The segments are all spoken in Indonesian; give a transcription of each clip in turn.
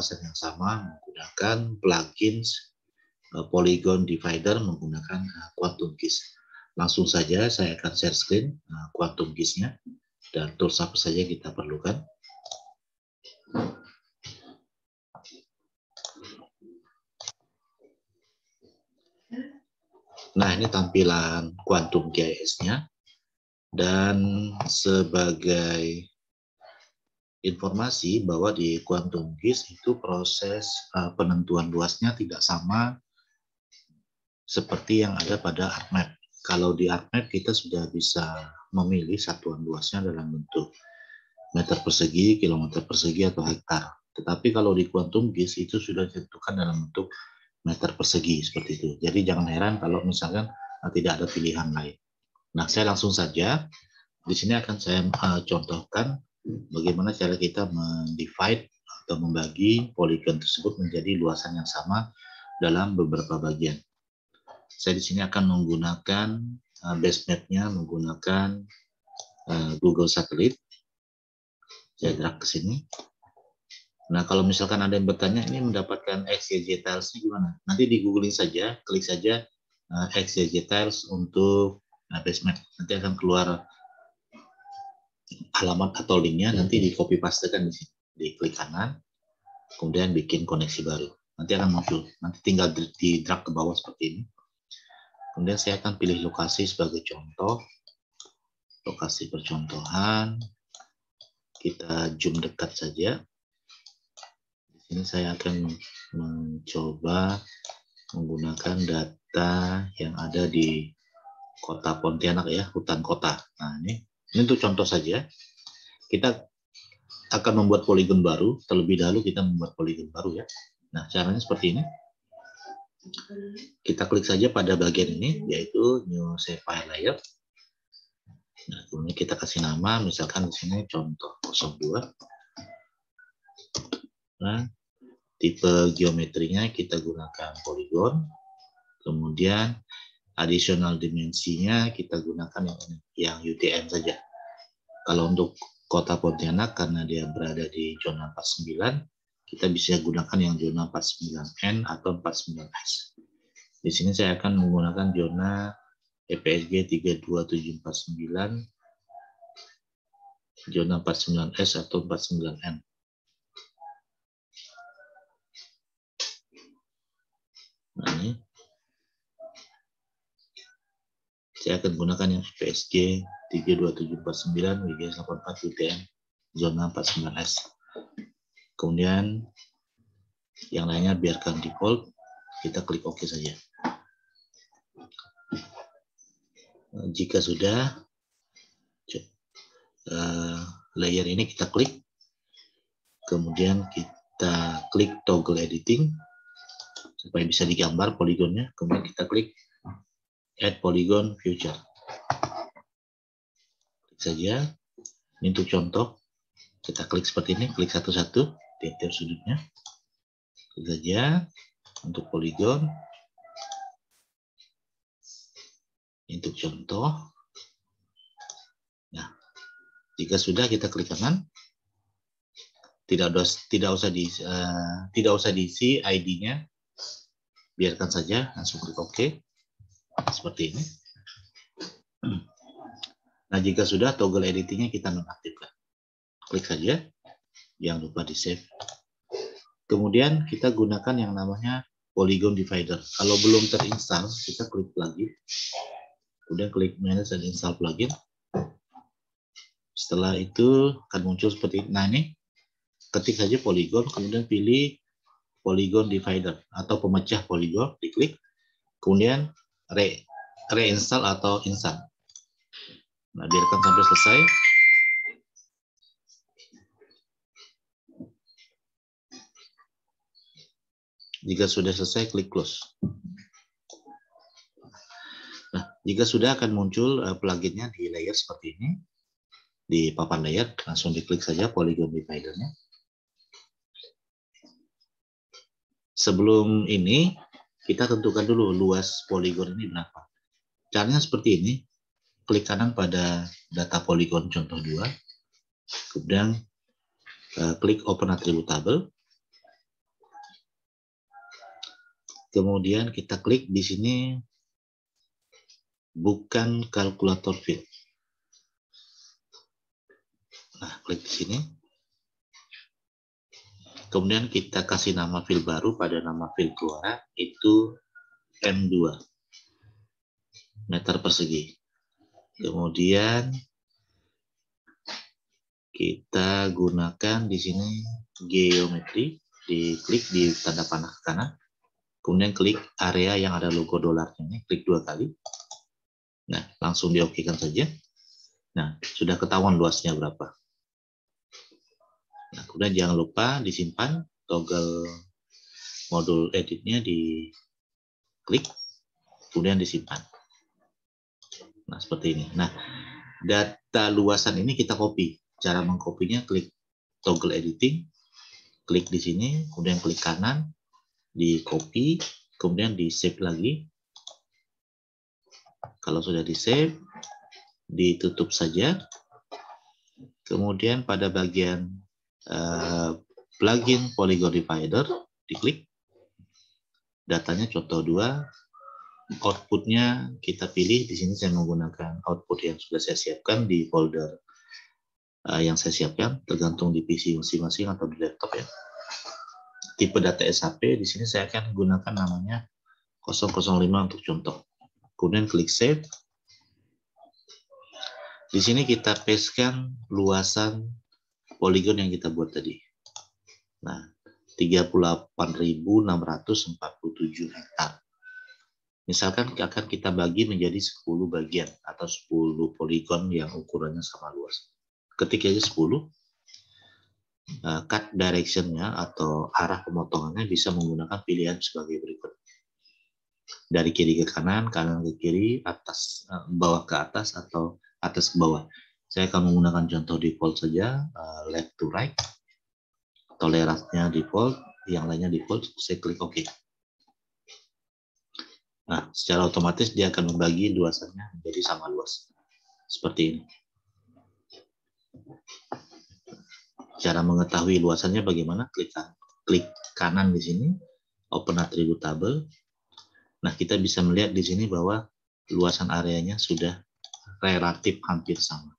luasan yang sama menggunakan plugins Polygon Divider menggunakan Quantum GIS. Langsung saja saya akan share screen Quantum GIS-nya dan tools apa saja kita perlukan. Nah, ini tampilan Quantum GIS-nya. Dan sebagai informasi bahwa di Quantum GIS itu proses penentuan luasnya tidak sama seperti yang ada pada ArcMap. Kalau di ArcMap kita sudah bisa memilih satuan luasnya dalam bentuk meter persegi, kilometer persegi, atau hektar. Tetapi kalau di Quantum GIS itu sudah ditentukan dalam bentuk meter persegi seperti itu. Jadi jangan heran kalau misalkan tidak ada pilihan lain. Nah, saya langsung saja di sini akan saya contohkan bagaimana cara kita mendivide atau membagi poligon tersebut menjadi luasan yang sama dalam beberapa bagian. Saya di sini akan menggunakan base map-nya menggunakan Google Satellite. Saya drag ke sini. Nah, kalau misalkan ada yang bertanya ini mendapatkan XYZ tiles-nya gimana? Nanti di googling saja, klik saja XYZ tiles untuk base map. Nanti akan keluar alamat atau linknya, nanti di copy pastekan di sini. Diklik kanan, kemudian bikin koneksi baru. Nanti akan muncul. Nanti tinggal di drag ke bawah seperti ini. Kemudian saya akan pilih lokasi sebagai contoh. Lokasi percontohan. Kita zoom dekat saja. Di sini saya akan mencoba menggunakan data yang ada di Kota Pontianak ya, hutan kota. Nah, ini untuk contoh saja. Kita akan membuat poligon baru. Terlebih dahulu kita membuat poligon baru ya. Nah, caranya seperti ini. Kita klik saja pada bagian ini, yaitu New Shape File Layer. Nah, kemudian kita kasih nama, misalkan di sini contoh 02. Nah, tipe geometrinya kita gunakan poligon. Kemudian additional dimensinya kita gunakan yang UTM saja. Kalau untuk Kota Pontianak karena dia berada di zona 49, kita bisa gunakan yang zona 49N atau 49S. Di sini saya akan menggunakan zona EPSG 32749, zona 49S atau 49N. Nah, ini saya akan gunakan yang PSG 32749 WG84 UTM zona 49S. Kemudian yang lainnya biarkan default, kita klik OK saja. Jika sudah, layer ini kita klik, kemudian kita klik toggle editing supaya bisa digambar poligonnya, kemudian kita klik Add Polygon Future. Klik saja. Ini untuk contoh. Kita klik seperti ini, klik satu-satu di tiap sudutnya. Klik saja untuk poligon. Ini untuk contoh. Nah, jika sudah kita klik kanan. Tidak usah diisi ID-nya. Biarkan saja, langsung klik OK. Seperti ini. Nah, jika sudah, toggle editingnya kita nonaktifkan. Klik saja, jangan lupa di save. Kemudian kita gunakan yang namanya Polygon Divider. Kalau belum terinstall, kita klik plugin. Kemudian klik manage dan install plugin. Setelah itu akan muncul seperti ini. Nah, ini ketik saja Polygon, kemudian pilih Polygon Divider atau pemecah poligon, diklik. Kemudian reinstall atau install. Nah, biarkan sampai selesai. Jika sudah selesai, klik close. Nah, jika sudah akan muncul pluginnya di layer seperti ini. Di papan layer, langsung diklik saja Polygon Divider-nya. Sebelum ini, kita tentukan dulu luas poligon ini berapa. Caranya seperti ini. Klik kanan pada data poligon contoh 2. Kemudian klik Open Attribute Table. Kemudian kita klik di sini bukan kalkulator field. Nah, klik di sini. Kemudian kita kasih nama field baru, pada nama field keluaran itu M2 meter persegi. Kemudian kita gunakan di sini geometri, diklik di tanda panah ke kanan. Kemudian klik area yang ada logo dolarnya ini, klik 2 kali. Nah, langsung diokekan saja. Nah, sudah ketahuan luasnya berapa. Nah, kemudian jangan lupa disimpan, toggle modul editnya diklik, kemudian disimpan. Nah, seperti ini. Nah, data luasan ini kita copy. Cara mengkopinya klik toggle editing, klik di sini, kemudian klik kanan, di copy, kemudian di save lagi. Kalau sudah di save, ditutup saja. Kemudian pada bagian plugin Polygon Divider diklik, datanya contoh 2, outputnya kita pilih. Di sini saya menggunakan output yang sudah saya siapkan di folder yang saya siapkan, tergantung di PC masing-masing atau di laptop ya. Tipe data SHP di sini saya akan gunakan namanya 005 untuk contoh. Kemudian klik save. Di sini kita pastekan luasan poligon yang kita buat tadi. Nah, 38.647 hektar. Misalkan akan kita bagi menjadi 10 bagian atau 10 poligon yang ukurannya sama luas. Ketik aja 10. Cut direction-nya atau arah pemotongannya bisa menggunakan pilihan sebagai berikut. Dari kiri ke kanan, kanan ke kiri, atas, bawah ke atas, atau atas ke bawah. Saya akan menggunakan contoh default saja, left to right. Toleransinya default, yang lainnya default, saya klik OK. Nah, secara otomatis dia akan membagi luasannya menjadi sama luas. Seperti ini. Cara mengetahui luasannya bagaimana? Klik kanan di sini, open attribute table. Nah, kita bisa melihat di sini bahwa luasan areanya sudah relatif hampir sama.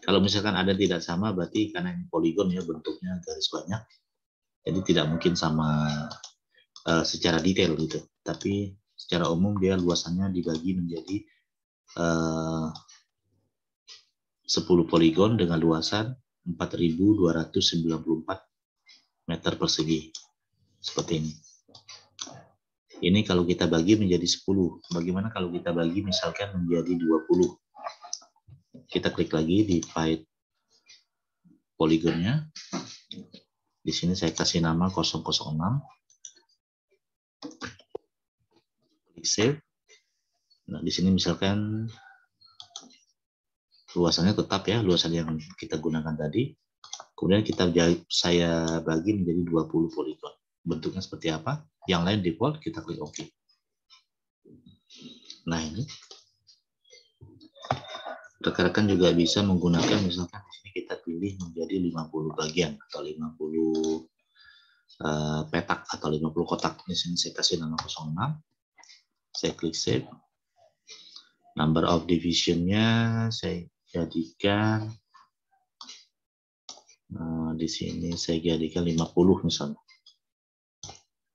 Kalau misalkan ada tidak sama, berarti karena ini poligon ya, bentuknya garis banyak, jadi tidak mungkin sama secara detail gitu. Tapi secara umum dia luasannya dibagi menjadi 10 poligon dengan luasan 4.294 meter persegi. Seperti ini. Ini kalau kita bagi menjadi 10. Bagaimana kalau kita bagi misalkan menjadi 20? Kita klik lagi di file poligonnya. Di sini saya kasih nama 006. Klik save. Nah, di sini misalkan luasannya tetap ya, luasan yang kita gunakan tadi. Kemudian saya bagi menjadi 20 poligon. Bentuknya seperti apa? Yang lain default, kita klik OK. Nah, ini rekan-rekan juga bisa menggunakan, misalkan di sini kita pilih menjadi 50 bagian atau 50 petak atau 50 kotak. Di sini saya kasih nama 06. Saya klik save. Number of division-nya saya jadikan di sini saya jadikan 50 misalnya.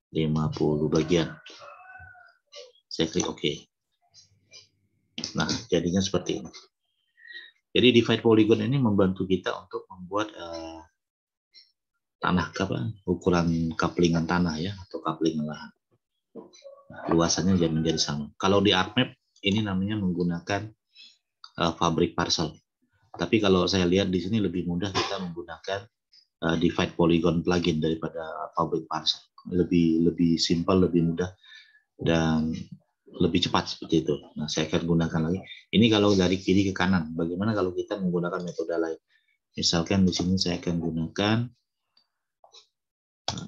50 bagian. Saya klik OK. Nah, jadinya seperti ini. Jadi divide polygon ini membantu kita untuk membuat ukuran kaplingan tanah ya, atau kaplingan lahan. Nah, luasannya menjadi sama. Kalau di ArcMap ini namanya menggunakan fabric parcel. Tapi kalau saya lihat di sini lebih mudah kita menggunakan divide polygon plugin daripada fabric parcel. Lebih simpel, lebih mudah, dan lebih cepat seperti itu. Nah, saya akan gunakan lagi. Ini kalau dari kiri ke kanan. Bagaimana kalau kita menggunakan metode lain? Misalkan di sini saya akan gunakan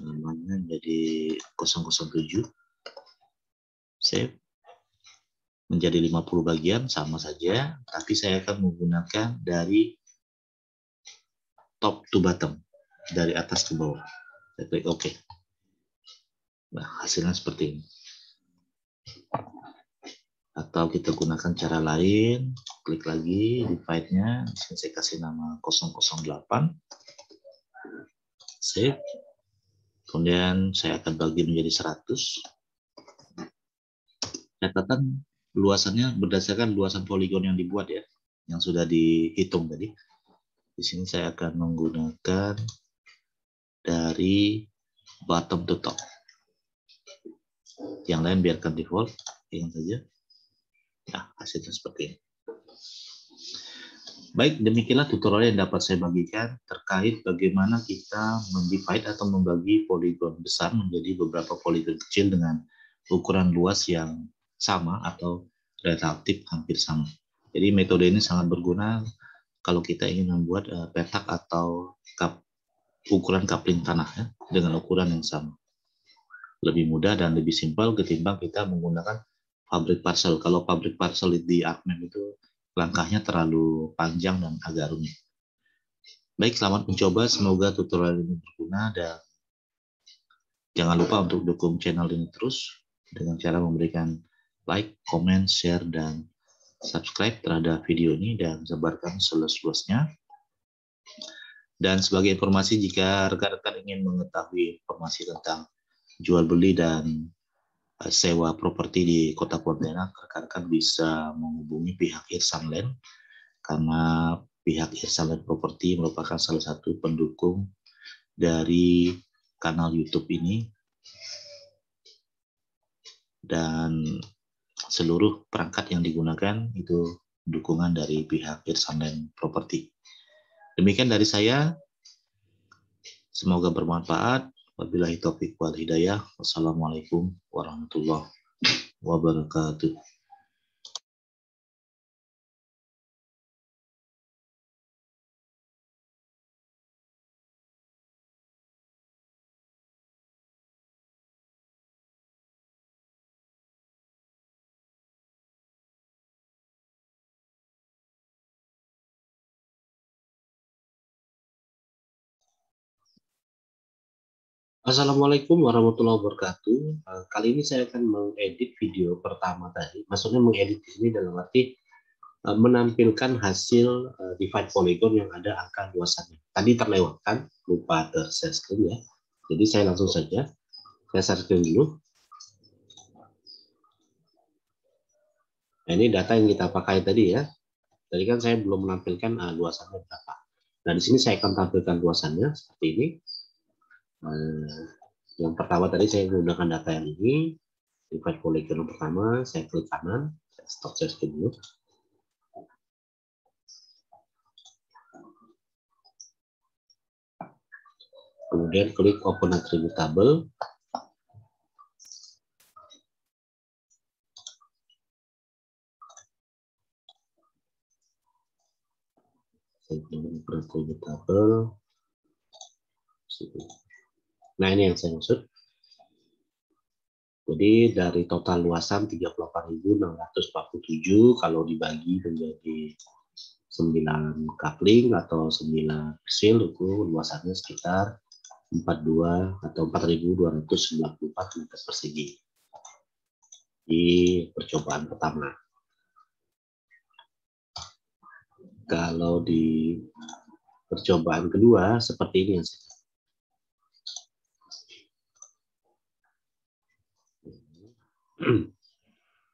namanya jadi 007. Save. Menjadi 50 bagian, sama saja. Tapi saya akan menggunakan dari top to bottom. Dari atas ke bawah. Saya klik OK. Nah, hasilnya seperti ini. Atau kita gunakan cara lain, klik lagi divide-nya, di sini saya kasih nama 008, save, kemudian saya akan bagi menjadi 100. Catatan luasannya berdasarkan luasan poligon yang dibuat ya, yang sudah dihitung tadi. Di sini saya akan menggunakan dari bottom to top. Yang lain biarkan default, ingat saja. Nah, hasilnya seperti ini. Baik, demikianlah tutorial yang dapat saya bagikan terkait bagaimana kita mendivide atau membagi poligon besar menjadi beberapa poligon kecil dengan ukuran luas yang sama atau relatif hampir sama. Jadi metode ini sangat berguna kalau kita ingin membuat petak atau ukuran coupling tanah ya, dengan ukuran yang sama. Lebih mudah dan lebih simpel ketimbang kita menggunakan pabrik parcel. Kalau pabrik parcel di ArcMap itu langkahnya terlalu panjang dan agak rumit. Baik, selamat mencoba. Semoga tutorial ini berguna dan jangan lupa untuk dukung channel ini terus dengan cara memberikan like, comment, share, dan subscribe terhadap video ini dan sebarkan seluas-luasnya. Dan sebagai informasi, jika rekan-rekan ingin mengetahui informasi tentang jual beli dan sewa properti di Kota Pontianak, rekan-rekan bisa menghubungi pihak Irsan Land karena pihak Irsan Land Property merupakan salah satu pendukung dari kanal YouTube ini dan seluruh perangkat yang digunakan itu dukungan dari pihak Irsan Land Property. Demikian dari saya, semoga bermanfaat. Wabillahi taufiq wal hidayah. Wassalamualaikum warahmatullahi wabarakatuh. Assalamualaikum warahmatullahi wabarakatuh. Kali ini saya akan mengedit video pertama tadi. Maksudnya mengedit di sini dalam arti menampilkan hasil divide polygon yang ada angka luasannya. Tadi terlewatkan, lupa share screen ya. Jadi saya langsung saja, saya share screen dulu. Nah, ini data yang kita pakai tadi ya. Tadi kan saya belum menampilkan luasannya berapa. Nah, di sini saya akan tampilkan luasannya seperti ini. Yang pertama tadi saya menggunakan data yang ini, divide polygon yang pertama, saya klik kanan, saya stop share screen dulu. Kemudian klik open attribute table. Saya klik open attribute table. Nah, ini yang saya maksud. Jadi dari total luasan 38.647 kalau dibagi menjadi 9 coupling atau 9 persil itu luasannya sekitar 42 atau 4.294 meter persegi di percobaan pertama. Kalau di percobaan kedua seperti ini yang saya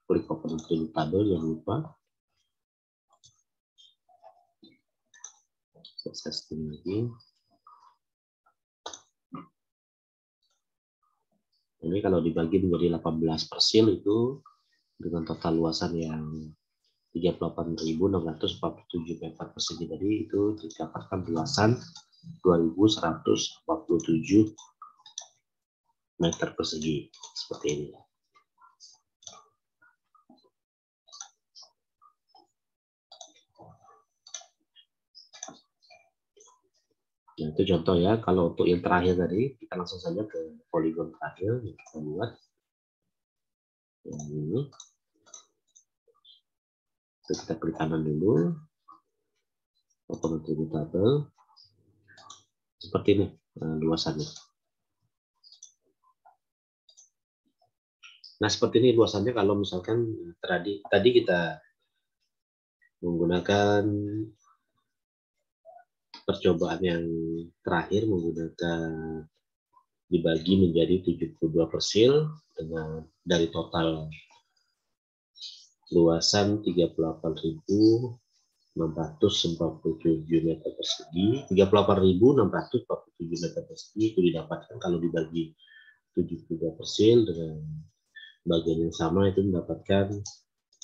klik open attribute table, jangan lupa saya setting lagi. Ini kalau dibagi menjadi 18 persil itu dengan total luasan yang 38.647 meter persegi tadi itu didapatkan luasan 2.147 meter persegi seperti ini. Nah, itu contoh ya. Kalau untuk yang terakhir tadi, kita langsung saja ke poligon terakhir yang kita buat. Yang ini. Kita klik kanan dulu. Open attribute table. Seperti ini luasannya. Nah, seperti ini luasannya kalau misalkan tadi kita menggunakan percobaan yang terakhir menggunakan dibagi menjadi 72 persil dengan dari total luasan 38.647 meter persegi, 38.647 meter persegi itu didapatkan kalau dibagi 72 persil dengan bagian yang sama itu mendapatkan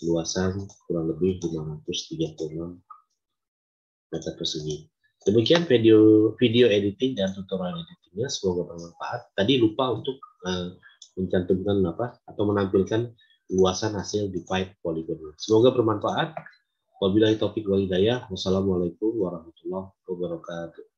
luasan kurang lebih 536 meter persegi. Demikian video editing dan tutorial editingnya, semoga bermanfaat. Tadi lupa untuk mencantumkan atau menampilkan luasan hasil di pipe poligon. Semoga bermanfaat. Wabillahi taufik wal hidayah. Wassalamualaikum warahmatullahi wabarakatuh.